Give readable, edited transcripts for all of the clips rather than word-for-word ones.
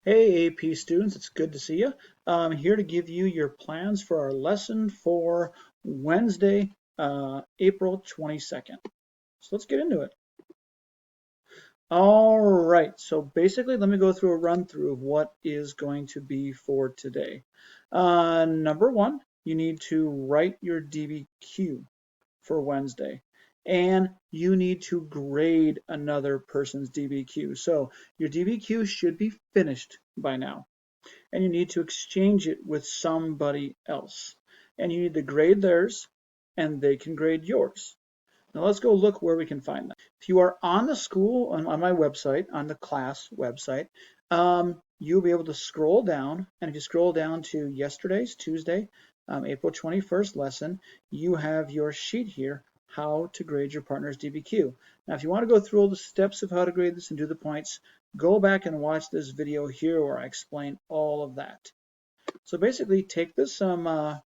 Hey AP students, it's good to see you. I'm here to give you your plans for our lesson for Wednesday, April 22nd. So let's get into it. All right, so basically let me go through a run through of what is going to be for today. Number one, you need to write your DBQ for Wednesday. And you need to grade another person's DBQ. So your DBQ should be finished by now, and you need to exchange it with somebody else. And you need to grade theirs, and they can grade yours. Now let's go look where we can find that. If you are on the school, on my website, on the class website, you'll be able to scroll down, and if you scroll down to yesterday's, Tuesday, April 21st lesson, you have your sheet here, how to grade your partner's DBQ. Now if you want to go through all the steps of how to grade this and do the points, go back and watch this video here where I explain all of that. So basically take this Google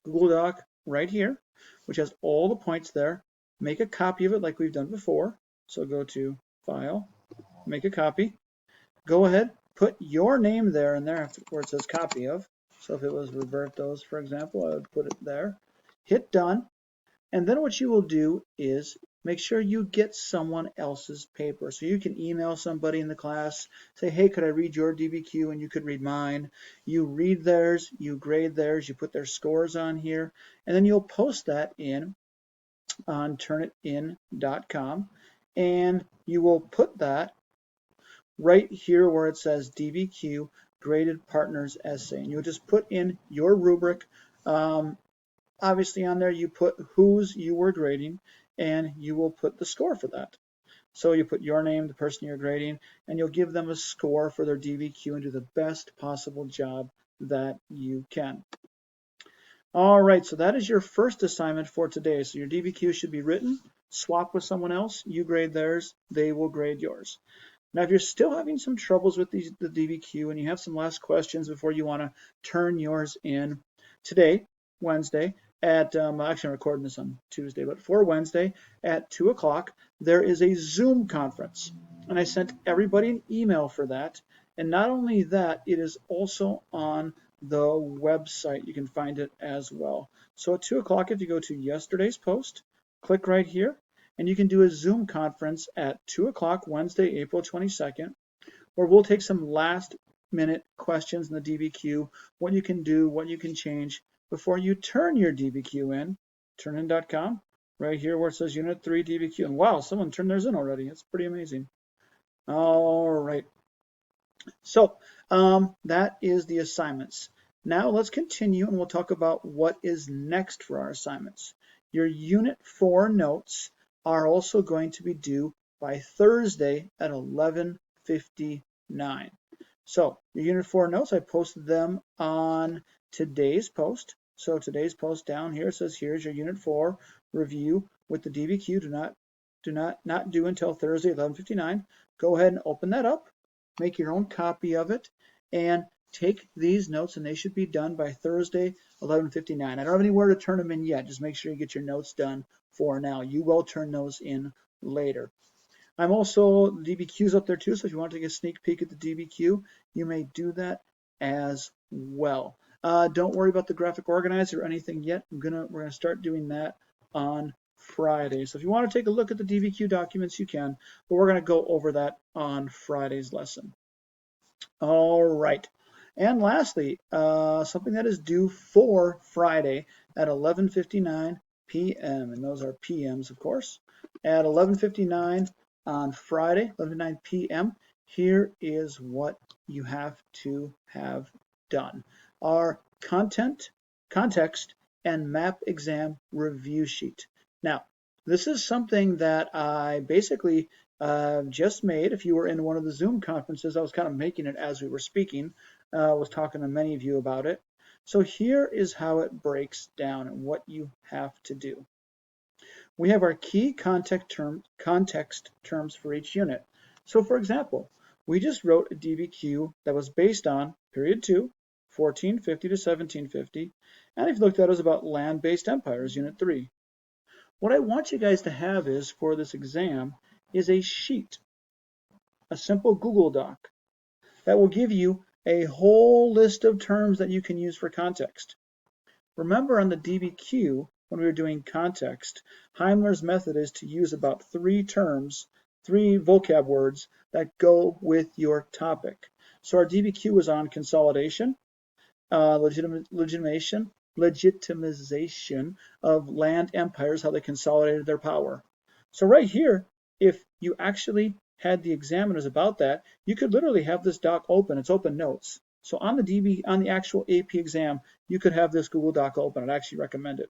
Doc right here, which has all the points there. Make a copy of it like we've done before. So go to File, make a copy. Go ahead, put your name there and there where it says copy of. So if it was Roberto's, for example, I would put it there. Hit done. And then what you will do is make sure you get someone else's paper. So you can email somebody in the class, say, hey, could I read your DBQ? And you could read mine. You read theirs, you grade theirs, you put their scores on here, and then you'll post that in on turnitin.com, and you will put that right here where it says DBQ graded partners essay, and you'll just put in your rubric. Obviously on there you put whose you were grading, and you will put the score for that. So you put your name, the person you're grading, and you'll give them a score for their DBQ and do the best possible job that you can. All right, so that is your first assignment for today. So your DBQ should be written, swap with someone else, you grade theirs, they will grade yours. Now, if you're still having some troubles with the DBQ and you have some last questions before you want to turn yours in today, Wednesday, at, actually I'm recording this on Tuesday, but for Wednesday at 2 o'clock, there is a Zoom conference. And I sent everybody an email for that. And not only that, it is also on the website. You can find it as well. So at 2 o'clock, if you go to yesterday's post, click right here, and you can do a Zoom conference at 2 o'clock Wednesday, April 22nd, where we'll take some last minute questions in the DBQ, what you can do, what you can change before you turn your DBQ in, turnin.com, right here where it says Unit 3 DBQ. And wow, someone turned theirs in already. It's pretty amazing. All right. So that is the assignments. Now let's continue and we'll talk about what is next for our assignments. Your Unit 4 notes are also going to be due by Thursday at 11:59. So your Unit 4 notes, I posted them on today's post. So today's post down here says here's your Unit 4 review with the DBQ. Not due until Thursday 11:59. Go ahead and open that up, make your own copy of it, and take these notes, and they should be done by Thursday 11:59. I don't have anywhere to turn them in yet. Just make sure you get your notes done for now. You will turn those in later. I'm also, the DBQ's up there too, so if you want to take a sneak peek at the DBQ, you may do that as well. Don't worry about the graphic organizer or anything yet. We're gonna start doing that on Friday. So if you want to take a look at the DBQ documents, you can, but we're gonna go over that on Friday's lesson. All right. And lastly, something that is due for Friday at 11:59 p.m. And those are PMs, of course. At 11:59 on Friday, 11:59 p.m., here is what you have to have done. Our context, and map exam review sheet. Now, this is something that I basically just made. If you were in one of the Zoom conferences, I was kind of making it as we were speaking. I was talking to many of you about it. So here is how it breaks down and what you have to do. We have our key context terms for each unit. So for example, we just wrote a DBQ that was based on period 2, 1450 to 1750, and if you looked at it, it was about land-based empires, unit 3. What I want you guys to have is, for this exam, is a sheet, a simple Google Doc that will give you a whole list of terms that you can use for context. Remember on the DBQ, when we were doing context, Heimler's method is to use about 3 terms, 3 vocab words that go with your topic. So our DBQ was on consolidation, legitimization of land empires, how they consolidated their power. So right here, if you actually had the examiners about that, you could literally have this doc open. It's open notes. So on the actual AP exam, you could have this Google Doc open. I'd actually recommend it.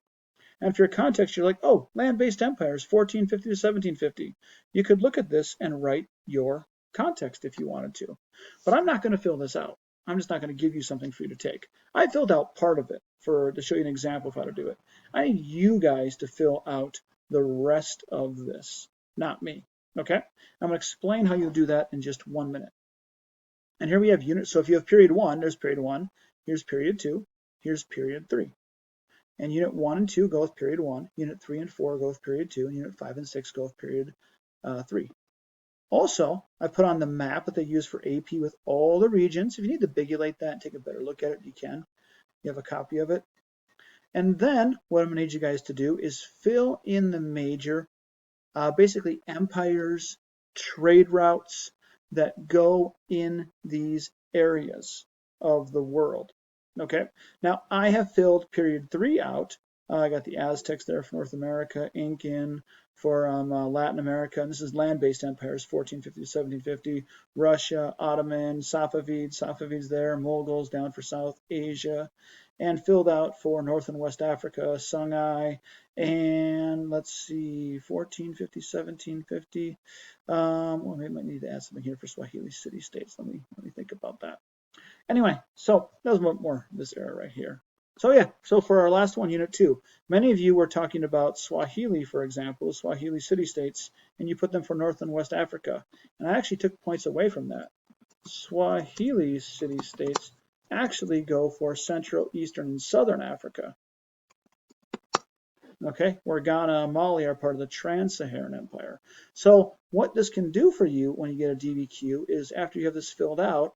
And for your context, you're like, oh, land-based empires, 1450 to 1750. You could look at this and write your context if you wanted to. But I'm not going to fill this out. I'm just not going to give you something for you to take. I filled out part of it to show you an example of how to do it. I need you guys to fill out the rest of this, not me. Okay? I'm going to explain how you do that in just 1 minute. And here we have units. So if you have period 1, there's period 1. Here's period 2. Here's period 3. And unit 1 and 2 go with period 1. Unit 3 and 4 go with period 2. And unit 5 and 6 go with period 3. Also, I put on the map that they use for AP with all the regions. If you need to bigulate that and take a better look at it, you can. You have a copy of it. And then what I'm going to need you guys to do is fill in the major, basically empires, trade routes that go in these areas of the world. Okay, now I have filled period 3 out. I got the Aztecs there for North America, Incan for Latin America, and this is land-based empires, 1450 to 1750, Russia, Ottoman, Safavids there, Mongols down for South Asia, and filled out for North and West Africa, Songhai, and let's see, 1450, 1750. Well, maybe I might need to add something here for Swahili city-states. Let me think about that. Anyway, so that was more this era right here. So yeah, so for our last one, unit 2, many of you were talking about Swahili, for example, Swahili city-states, and you put them for North and West Africa. And I actually took points away from that. Swahili city-states actually go for Central, Eastern, and Southern Africa. Okay, where Ghana and Mali are part of the Trans-Saharan Empire. So what this can do for you when you get a DBQ is after you have this filled out,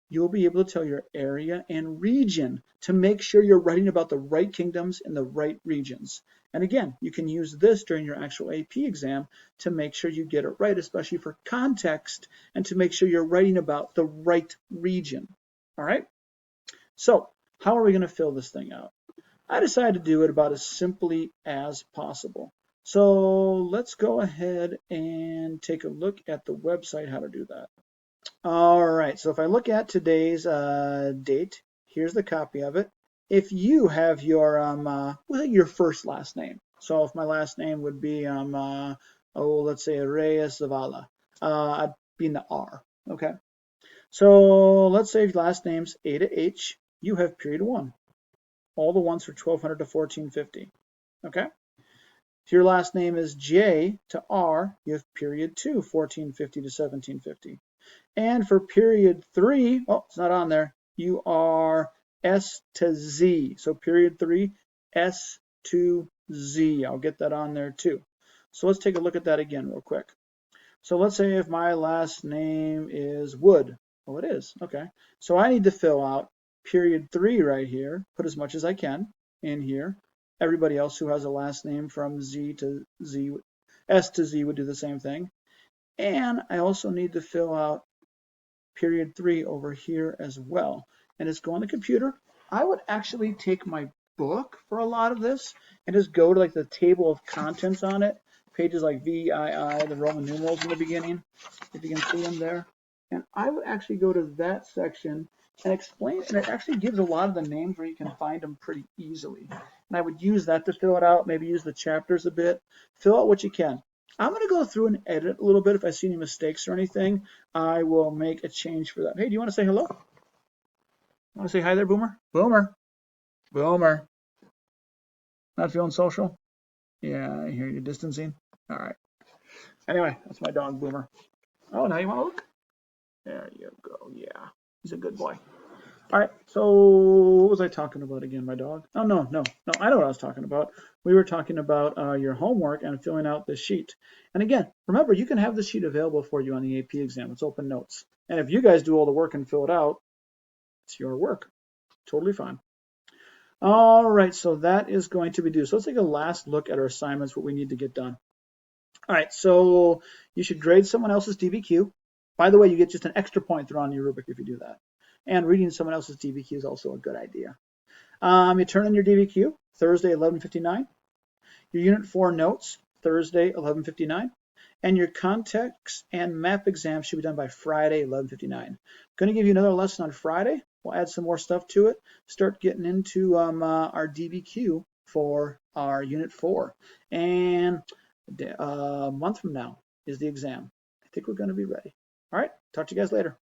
you'll be able to tell your area and region to make sure you're writing about the right kingdoms in the right regions. And again, you can use this during your actual AP exam to make sure you get it right, especially for context, and to make sure you're writing about the right region. All right? So how are we going to fill this thing out? I decided to do it about as simply as possible. So let's go ahead and take a look at the website how to do that. All right, so if I look at today's date, here's the copy of it. If you have your first last name, so if my last name would be let's say Reyes Zavala, I'd be in the R. Okay, so let's say if your last name's A to H, you have period 1. All the ones for 1200 to 1450. Okay, if your last name is J to R, you have period 2, 1450 to 1750. And for period 3, oh, it's not on there, you are S to Z. So period 3, S to Z. I'll get that on there too. So let's take a look at that again real quick. So let's say if my last name is Wood. Oh, it is. Okay. So I need to fill out period 3 right here, put as much as I can in here. Everybody else who has a last name from Z to Z, S to Z would do the same thing. And I also need to fill out period 3 over here as well. And just go on the computer. I would actually take my book for a lot of this and just go to like the table of contents on it. Pages like VII, the Roman numerals in the beginning, if you can see them there. And I would actually go to that section and explain, and it actually gives a lot of the names where you can find them pretty easily. And I would use that to fill it out, maybe use the chapters a bit. Fill out what you can. I'm going to go through and edit a little bit. If I see any mistakes or anything, I will make a change for that. Hey, do you want to say hello? Want to say hi there, Boomer? Boomer. Boomer. Not feeling social? Yeah, I hear you distancing. All right. Anyway, that's my dog, Boomer. Oh, now you want to look? There you go. Yeah, he's a good boy. All right, so what was I talking about again, my dog? Oh, no, I know what I was talking about. We were talking about your homework and filling out this sheet. And again, remember, you can have this sheet available for you on the AP exam. It's open notes. And if you guys do all the work and fill it out, it's your work. Totally fine. All right, so that is going to be due. So let's take a last look at our assignments, what we need to get done. All right, so you should grade someone else's DBQ. By the way, you get just an extra point thrown on your rubric if you do that. And reading someone else's DBQ is also a good idea. You turn in your DBQ Thursday, 11:59. Your Unit 4 notes Thursday, 11:59. And your context and map exam should be done by Friday, 11:59. I'm going to give you another lesson on Friday. We'll add some more stuff to it. Start getting into our DBQ for our Unit 4. And a month from now is the exam. I think we're going to be ready. All right, talk to you guys later.